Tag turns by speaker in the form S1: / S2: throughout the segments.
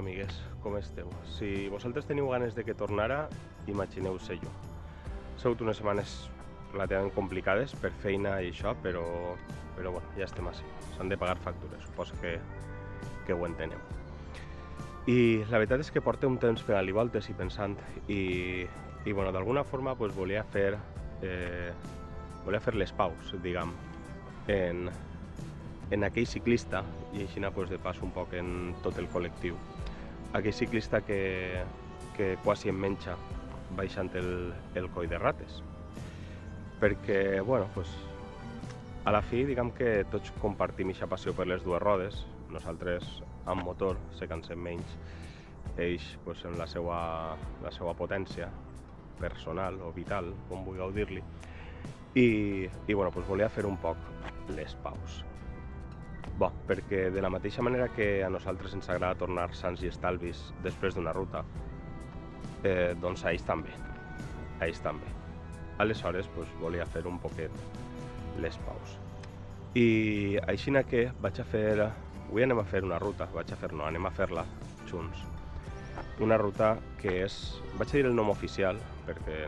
S1: amigues, com esteu? Si vosaltres teniu ganes de que tornara, imagineu-se jo. Ha sigut unes setmanes relativament complicades per feina i això, però bueno, ja estem així. S'han de pagar factures, suposo que ho enteneu. I la veritat és que porto un temps pegant-li voltes i pensant i bueno, d'alguna forma pues, volia fer les paus, diguem, en aquell ciclista i així pues, de pas un poc en tot el col·lectiu. Aquell ciclista que quasi em menja baixant el coll de rates. Perquè, bueno, pues, a la fi, diguem que tots compartim aquesta passió per les dues rodes. Nosaltres, amb motor, se cansem menys. Ells, pues, en la seva potència personal o vital, com vulgueu dir-li. I bueno, pues, volia fer un poc les paus. Bo, perquè de la mateixa manera que a nosaltres ens agrada tornar sants i estalvis després d'una ruta, doncs a ells també. Aleshores, pues, volia fer un poquet les paus. I així que avui anem a fer una ruta, anem a fer-la junts. Una ruta que és, vaig a dir el nom oficial perquè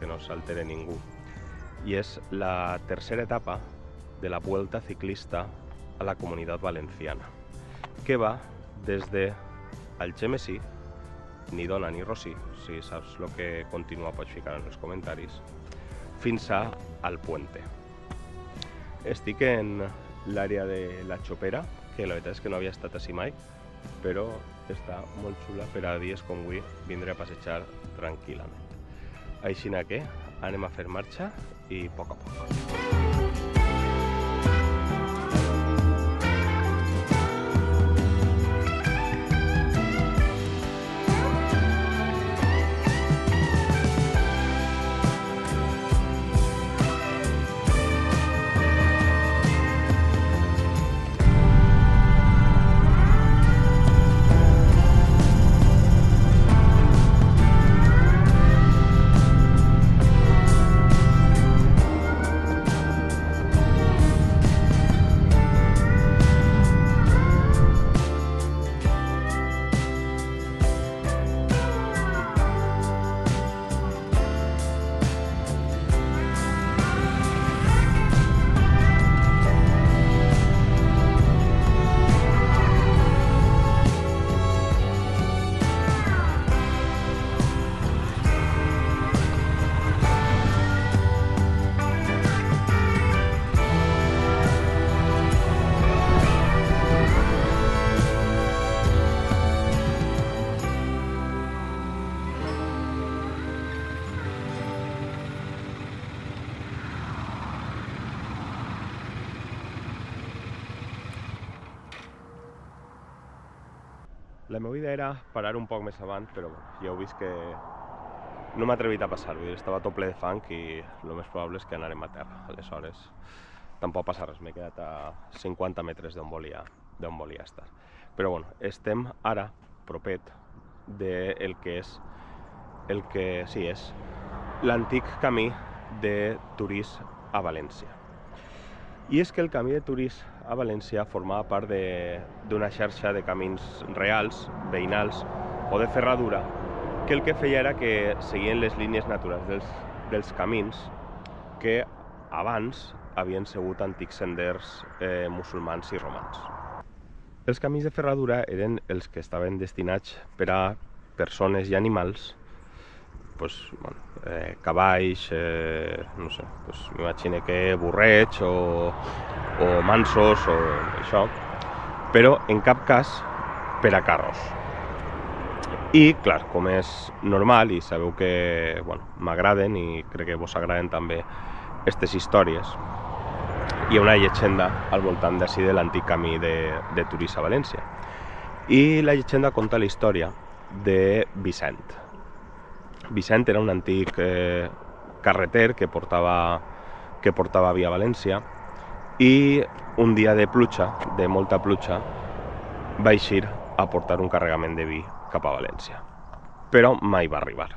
S1: que no s'altere ningú, i és la tercera etapa de la Vuelta Ciclista a la Comunitat Valenciana, que va des de Algemesí, ni dona ni Rosí, si saps el que continua pots ficar en els comentaris, fins a Alpuente. Estic en l'àrea de la Xopera, que la veritat és que no havia estat així mai, però està molt xula per a dies com avui vindré a passejar tranquil·lament. Així que anem a fer marxa i a poc. La meva idea era parar un poc més avant, però ja heu vist que no m'he atrevit a passar, estava tot ple de fang i el més probable és que anarem a terra. Aleshores, tampoc passa res, m'he quedat a 50 metres d'on volia estar. Però bueno, estem ara propet del que és l'antic camí de Torís a València. I és que el camí de Torís a València formava part d'una xarxa de camins reals, veïnals o de ferradura, que el que feia era que seguien les línies naturals dels camins que abans havien sigut antics senders musulmans i romans. Els camins de ferradura eren els que estaven destinats per a persones i animals, cavalls, no sé, m'imagino que burrets o mansos o això, però en cap cas per a carros. I, clar, com és normal, i sabeu que m'agraden i crec que vos agraden també aquestes històries, hi ha una llegenda al voltant d'ací de l'antic camí de Torís a València. I la llegenda conta la història de Vicent. Vicent era un antic carreter que portava via València i un dia de pluja, de molta pluja, va eixir a portar un carregament de vi cap a València. Però mai va arribar.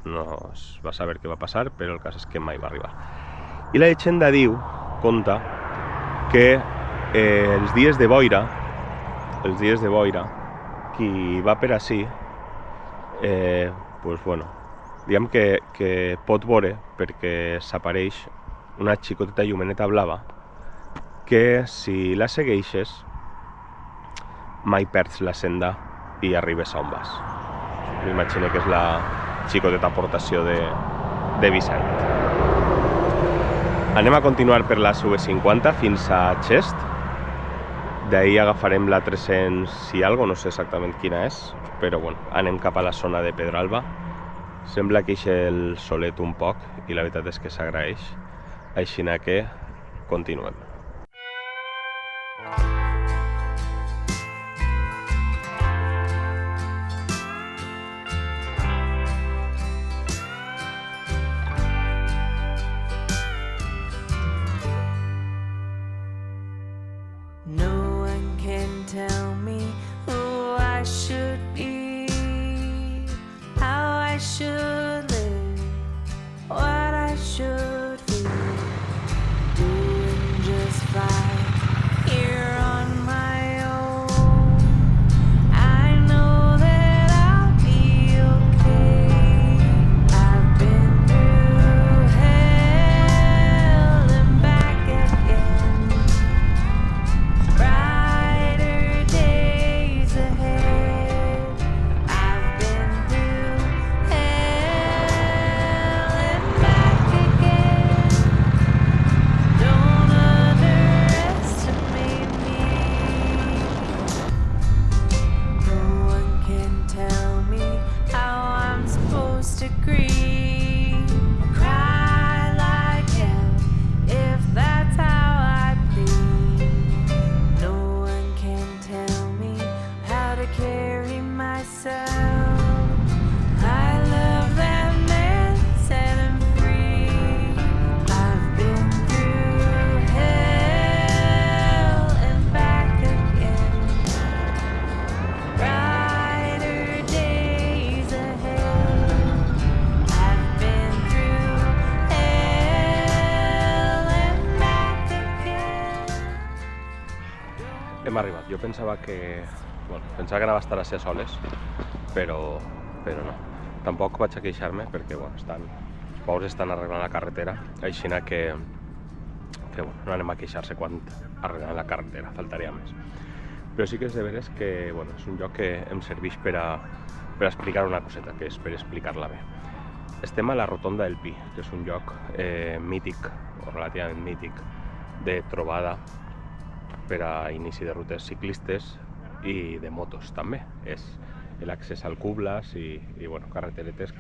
S1: No es va saber què va passar, però el cas és que mai va arribar. I la llegenda conta que els dies de boira els dies de boira, qui va per ací, pues bueno, diguem que pot veure, perquè s'apareix una xicoteta llumeneta blava, que si la segueixes mai perds la senda i arribes a on vas. M'imagino que és la xicoteta aportació de Vicent. Anem a continuar per la V50 fins a Xest. D'ahir agafarem la 300 i algo, no sé exactament quina és, però bueno, anem cap a la zona de Pedralba. Sembla que eixe el solet un poc i la veritat és que s'agraeix, així que continuem. Hem arribat. Jo pensava que anava a estar així a soles, però no. Tampoc vaig a queixar-me perquè els pobres estan arreglant la carretera, així que no anem a queixar-se quan arreglant la carretera, faltaria més. Però sí que és de veres que és un lloc que em serveix per a explicar una coseta, que és per explicar-la bé. Estem a la Rotonda del Pi, que és un lloc mític, o relativament mític, de trobada per a inici de rutes ciclistes i de motos també. És l'accés al Cublas i carreteretes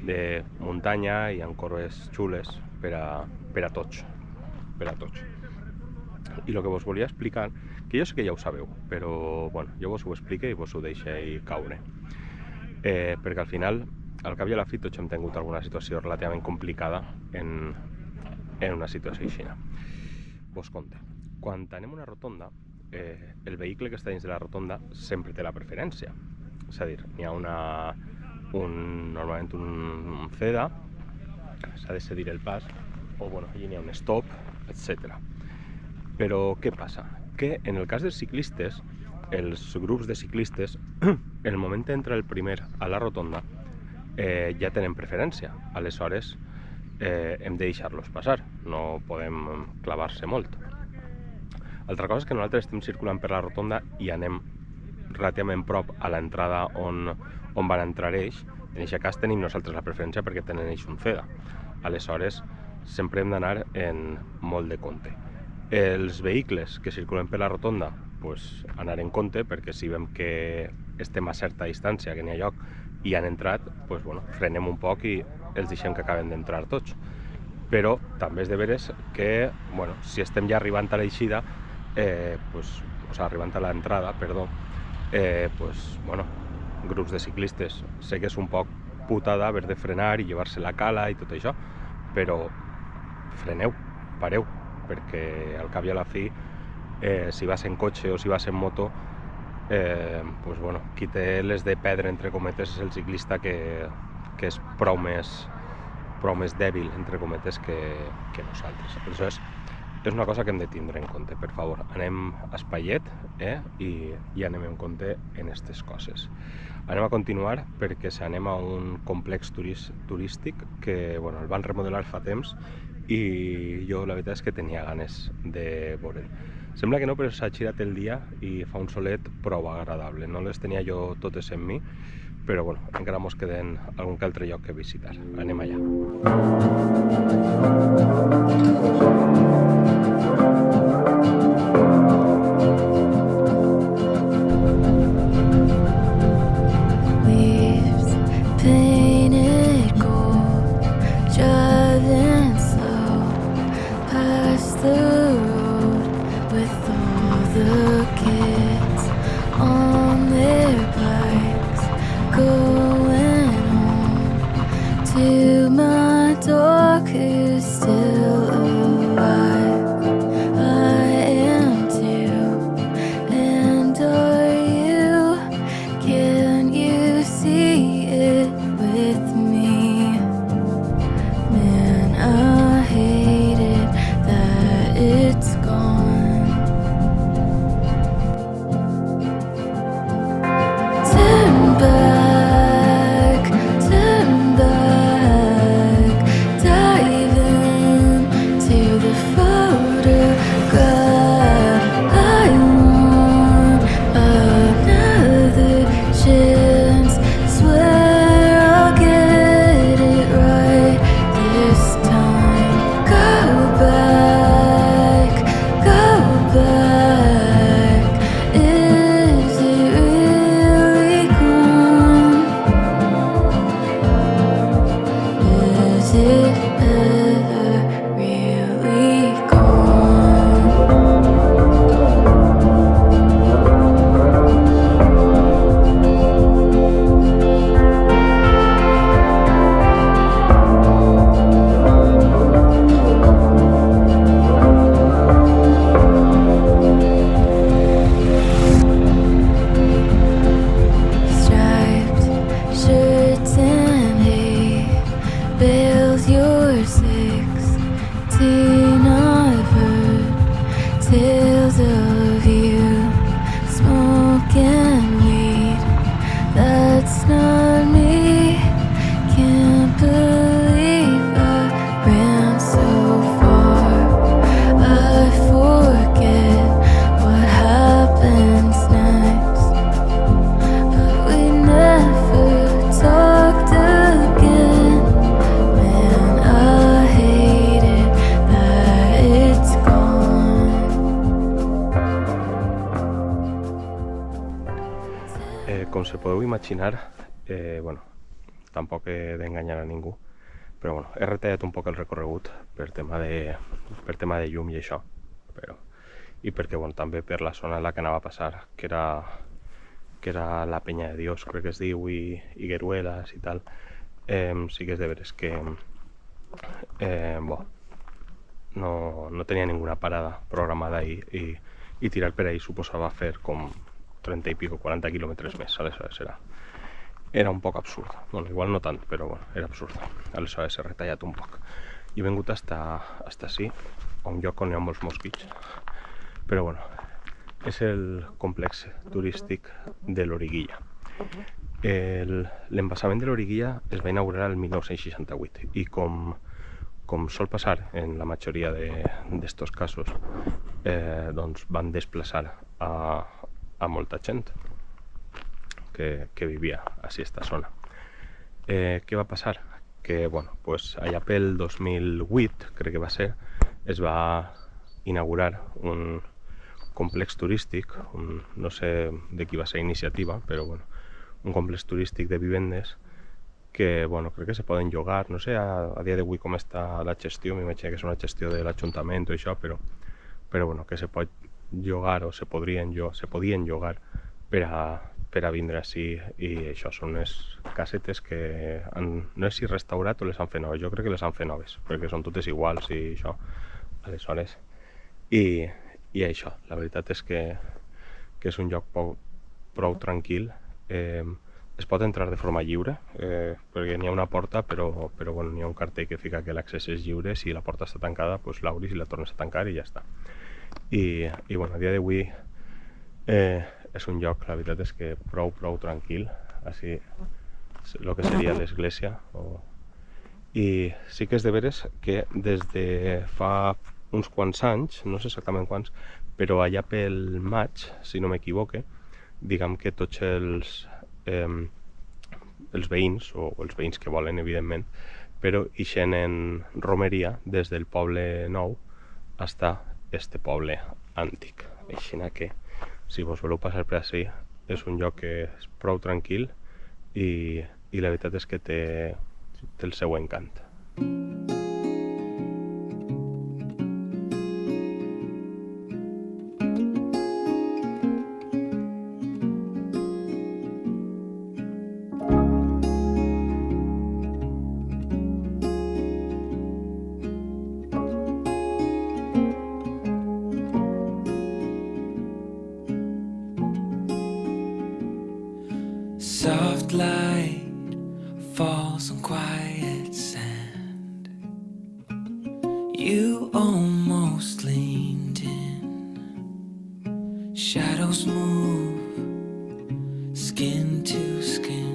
S1: de muntanya i amb corbes xules per a tots. I el que vos volia explicar, que jo sé que ja ho sabeu, però jo vos ho explico i vos ho deixo caure. Perquè al final, al cap i a la fi, tots hem tingut alguna situació relativament complicada en una situació així. Vos conte. Quan anem a una rotonda, el vehicle que està dins de la rotonda sempre té la preferència. És a dir, n'hi ha normalment un CEDA, s'ha de cedir el pas, o allí n'hi ha un stop, etc. Però què passa? Que en el cas dels ciclistes, els grups de ciclistes, en el moment d'entrar el primer a la rotonda, ja tenen preferència. Aleshores, hem de deixar-los passar, no podem clavar-se molt. Altra cosa és que nosaltres estem circulant per la rotonda i anem relativament prop a l'entrada on van entrar ells. En aquest cas tenim nosaltres la preferència perquè tenen ells un CEDA. Aleshores, sempre hem d'anar en molt de compte. Els vehicles que circulen per la rotonda, anar en compte, perquè si veiem que estem a certa distància, que n'hi ha lloc, i han entrat, frenem un poc i els deixem que acaben d'entrar tots. Però també és de veres que, si estem ja arribant a l'eixida, arribant a l'entrada, grups de ciclistes, sé que és un poc putada haver de frenar i llevar-se la cala i tot això, però freneu, pareu, perquè al cap i a la fi, si vas en cotxe o si vas en moto, qui té les de perdre, entre cometes, és el ciclista que és prou més dèbil, entre cometes, que nosaltres. Aleshores, és una cosa que hem de tindre en compte, per favor. Anem espaiet i anem en compte en aquestes coses. Anem a continuar perquè anem a un complex turístic que bueno, el van remodelar fa temps i jo la veritat és que tenia ganes de veure'l. Sembla que no, però s'ha girat el dia i fa un solet prou agradable. No les tenia jo totes en mi, però bueno, encara mos queden algun que altre lloc que visitar. Anem allà. Com se podeu imaginar, bueno, tampoc he d'enganyar a ningú, però bueno, he retallat un poc el recorregut per tema de llum i això, i perquè bueno, també per la zona en la que anava a passar, que era la Peña de Dios, crec que es diu, i Gueruelas i tal, sí que és de veres que no tenia ninguna parada programada i tirar per ahí suposava fer com 30 i pico, 40 quilòmetres més, aleshores era un poc absurd. Bueno, igual no tant, però bueno, era absurd. Aleshores he retallat un poc. I he vingut hasta ací, a un lloc on hi ha molts mosquits. Però bueno, és el complex turístic de l'Origuilla. L'embassament de l'Origuilla es va inaugurar el 1968 i com sol passar en la majoria d'estos casos, doncs van desplaçar a molta gent que vivia a aquesta zona. Què va passar? Que bueno, pues allà pel 2008, crec que va ser, es va inaugurar un complex turístic, no sé de qui va ser iniciativa, però bueno, un complex turístic de vivendes que bueno, crec que se poden llogar, no sé a dia d'avui com està la gestió, m'imagino que és una gestió de l'Ajuntament o això, però bueno, que se pot llogar o se podien llogar per a vindre així, i això són unes casetes que no sé si restaurat o les han fet noves, jo crec que les han fet noves, perquè són totes iguals i això, aleshores, i això, la veritat és que és un lloc prou tranquil, es pot entrar de forma lliure, perquè n'hi ha una porta, però bueno, n'hi ha un cartell que fica que l'accés és lliure. Si la porta està tancada, doncs l'obris i la tornes a tancar i ja està. I bueno, a dia d'avui és un lloc, la veritat és que prou tranquil, així el que seria l'església. I sí que és de veres que des de fa uns quants anys, no sé exactament quants, però allà pel maig, si no m'equivoque, diguem que tots els veïns, o els veïns que volen, evidentment, però ixen en romeria des del poble nou fins a este poble antic. Així que, si vos voleu passar per ací, és un lloc que és prou tranquil i la veritat és que té el seu encant.
S2: Soft light falls on quiet sand. You almost leaned in. Shadows move, skin to skin.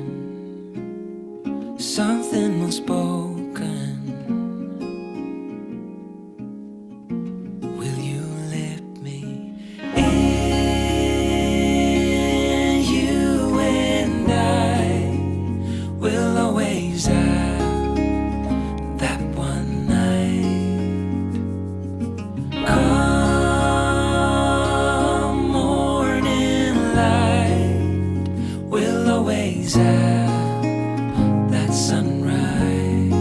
S2: Something unspoken. Will you let me in? You and I will always have that one night. Come morning light, we'll always have that sunrise.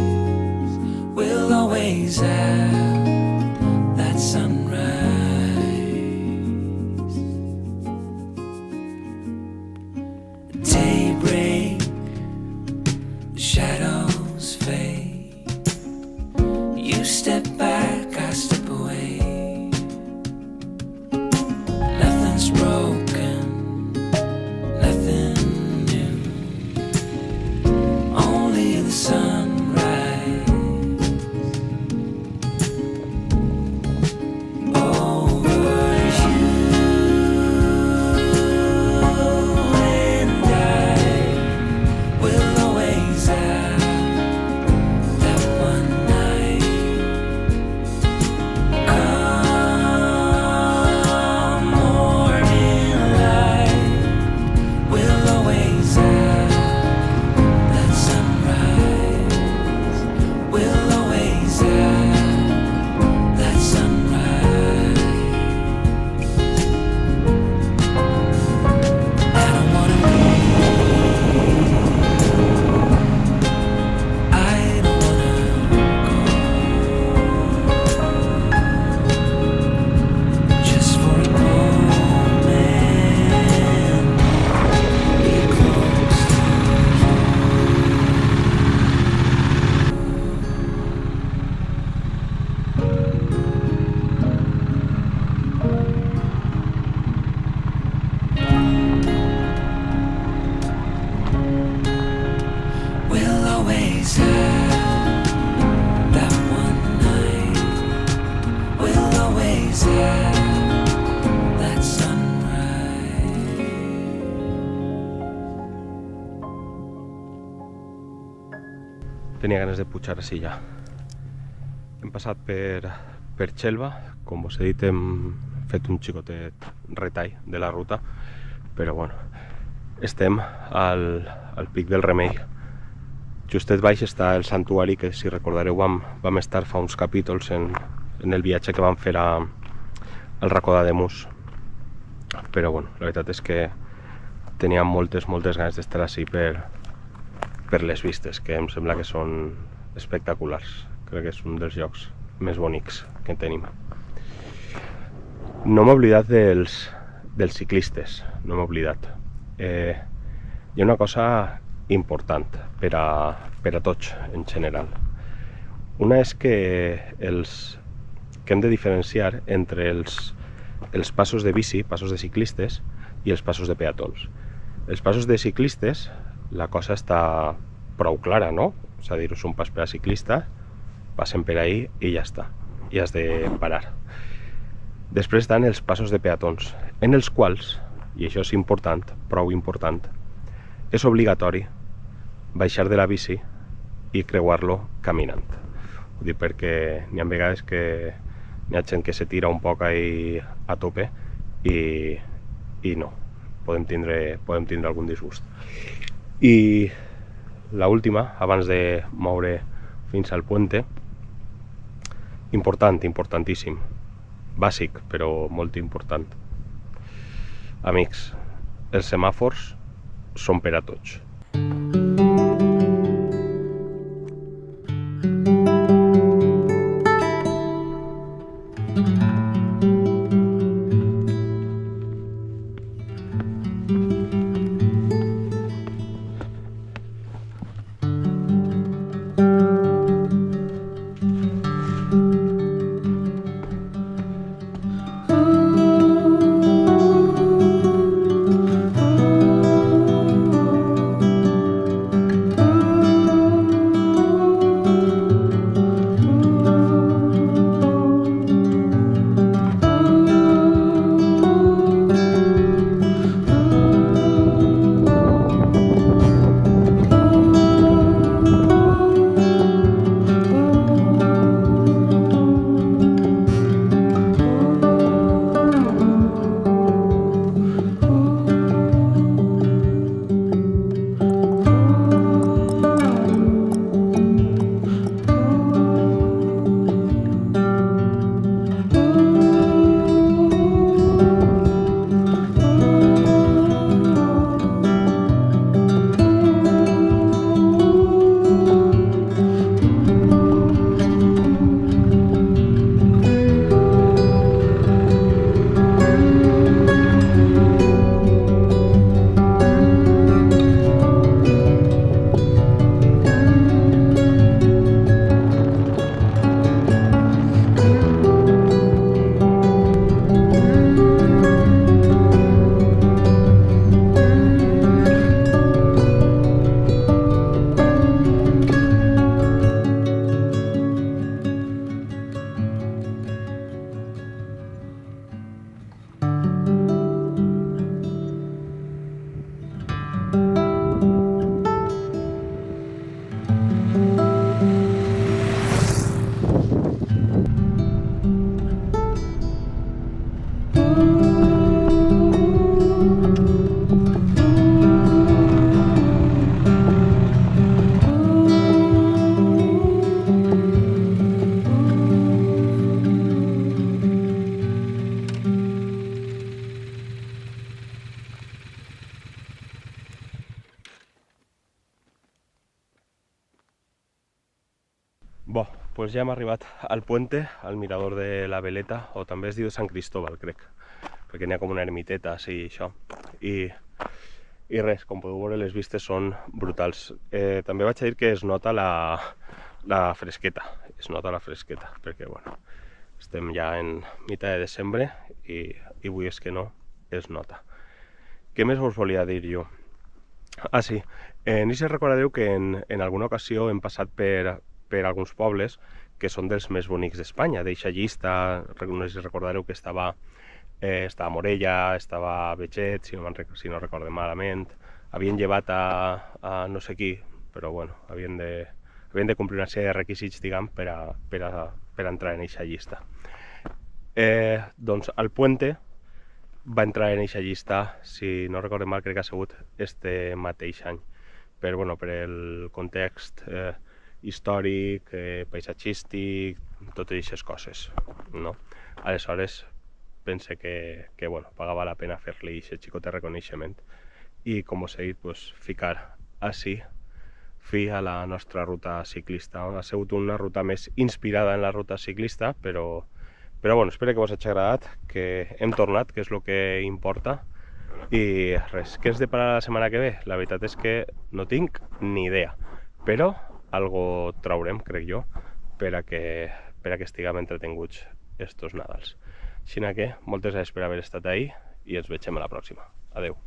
S2: We'll always have that sunrise. Daybreak, shadows fade. You step back, I step away. Nothing's broken, nothing new. Only the sunrise. Over you and I will always have that one night. Come morning light, we'll always have that sunrise. We'll always have that sunrise. I don't wanna leave. I don't wanna go. Just for a moment, be close to We'll always have that one night. We'll always have that sunrise.
S1: Tenia ganes de pujar així ja. Hem passat per Xelva, com us he dit, hem fet un xicotet retall de la ruta, però bueno, estem al Pic del Remei. Justet baix està el santuari que, si recordareu, vam estar fa uns capítols en el viatge que vam fer al racó d'Ademús. Però bueno, la veritat és que tenia moltes ganes d'estar així per les vistes, que em sembla que són espectaculars. Crec que és un dels llocs més bonics que tenim. No m'he oblidat dels ciclistes, no m'he oblidat. Hi ha una cosa important per a tots en general. Una és que hem de diferenciar entre els passos de bici, passos de ciclistes, i els passos de peatons. Els passos de ciclistes la cosa està prou clara, no? És a dir, és un pas per a ciclista, passen per ahí i ja està, i has de parar. Després estan els passos de peatons, en els quals, i això és important, prou important, és obligatori baixar de la bici i creuar-lo caminant. Ho dic perquè n'hi ha vegades que n'hi ha gent que se tira un poc ahí a tope i no, podem tindre algun disgust. I l'última, abans de moure fins al puente, importantíssim, bàsic, però molt important. Amics, els semàfors són per a tots. Bo, doncs ja hem arribat al puente, al mirador de la Veleta, o també es diu Sant Cristóbal, crec, perquè n'hi ha com una ermiteta, així, això. I res, com podeu veure, les vistes són brutals. També vaig a dir que es nota la fresqueta, perquè, bueno, estem ja en mitjà de desembre i avui és que no es nota. Què més us volia dir jo? Ah, sí, no sé si recordeu que en alguna ocasió hem passat per alguns pobles que són dels més bonics d'Espanya. D'eixa llista, no sé si recordareu que estava Morella, estava Beget, si no recordem malament. Havien llevat a no sé qui, però bueno, havien de complir una sèrie de requisits, diguem, per a entrar en eixa llista. Doncs el Puente va entrar en eixa llista, si no recordem mal, crec que ha sigut este mateix any, per el context històric, paisatgístic, totes aquestes coses, no? Aleshores, pense que pagava la pena fer-li aquest xicot de reconeixement i, com us he dit, ficar així fi a la nostra ruta ciclista. Ha sigut una ruta més inspirada en la ruta ciclista, però espero que us hagi agradat, que hem tornat, que és el que importa. I res, què ens depara la setmana que ve? La veritat és que no tinc ni idea, però algo traurem, crec jo, per a que estiguem entretinguts estos Nadals. Així que moltes gràcies per haver estat ahí i ens veiem a la pròxima. Adeu.